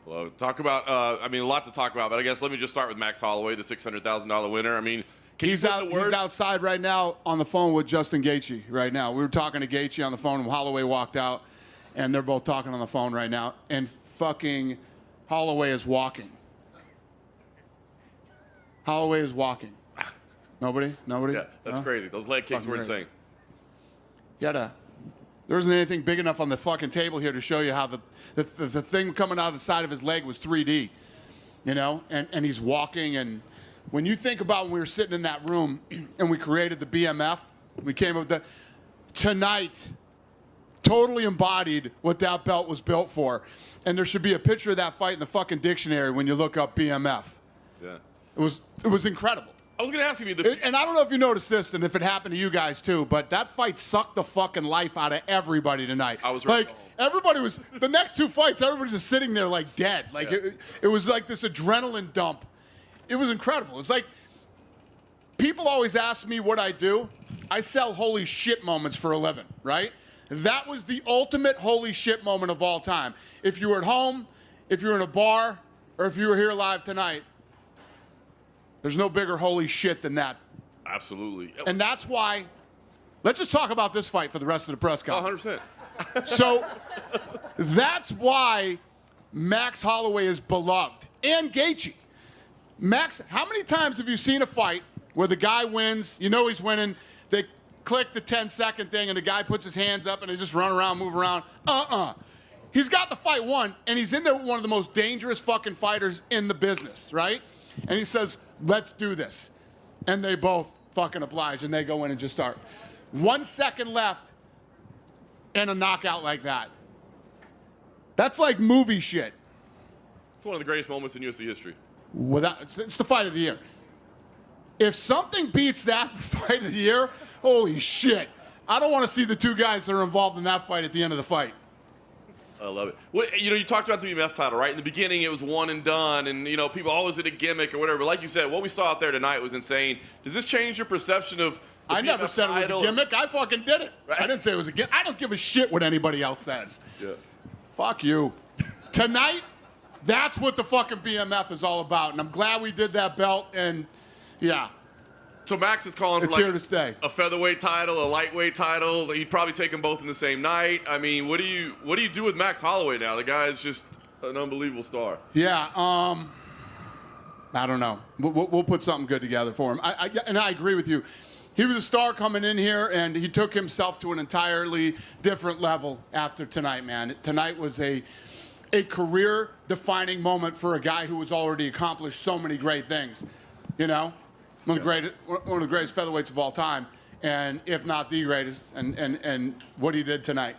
Well, talk about, I mean, a lot to talk about, but I guess let me just start with Max Holloway, the $600,000 winner. I mean, He's outside right now on the phone with Justin Gaethje right now. We were talking to Gaethje on the phone when Holloway walked out, and they're both talking on the phone right now. And fucking Holloway is walking. Holloway is walking. Nobody? Yeah, that's crazy. Those leg kicks were insane. There isn't anything big enough on the fucking table here to show you how the thing coming out of the side of his leg was 3D, you know? And he's walking, and when you think about when we were sitting in that room and we created the BMF, we came up with that, tonight totally embodied what that belt was built for. And there should be a picture of that fight in the fucking dictionary when you look up BMF. Yeah. It was incredible. I was going to ask you, and I don't know if you noticed this, and if it happened to you guys too, but that fight sucked the fucking life out of everybody tonight. I was right. Like, everybody was, the next two fights, everybody's just sitting there like dead. Like, it was like this adrenaline dump. It was incredible. It's like, people always ask me what I do. I sell holy shit moments for a living, right? That was the ultimate holy shit moment of all time. If you were at home, if you were in a bar, or if you were here live tonight, there's no bigger holy shit than that. Absolutely. And that's why, let's just talk about this fight for the rest of the press conference. 100%. So that's why Max Holloway is beloved. And Gaethje. Max, how many times have you seen a fight where the guy wins, you know he's winning, they click the 10-second thing and the guy puts his hands up and they just run around, move around? He's got the fight won, and he's in there with one of the most dangerous fucking fighters in the business, right? And he says, let's do this. And they both fucking oblige, and they go in and just start. 1 second left, and a knockout like that. That's like movie shit. It's one of the greatest moments in UFC history. It's the fight of the year. If something beats that fight of the year, holy shit. I don't want to see the two guys that are involved in that fight at the end of the fight. I love it. Well, you know, you talked about the BMF title, right? In the beginning, it was one and done, and, you know, people always did a gimmick or whatever. But like you said, what we saw out there tonight was insane. Does this change your perception of the I never said it was a gimmick. I fucking did it. Right. I didn't say it was a gimmick. I don't give a shit what anybody else says. Yeah. Fuck you. Tonight, that's what the fucking BMF is all about. And I'm glad we did that belt, and yeah. So Max is calling It's for like here to stay. A featherweight title, a lightweight title. You'd probably take them both in the same night. I mean, what do you do with Max Holloway now? The guy is just an unbelievable star. Yeah, I don't know. We'll put something good together for him. And I agree with you. He was a star coming in here, and he took himself to an entirely different level after tonight, man. Tonight was a career-defining moment for a guy who has already accomplished so many great things, you know? One of the greatest featherweights of all time, and if not the greatest, and what he did tonight.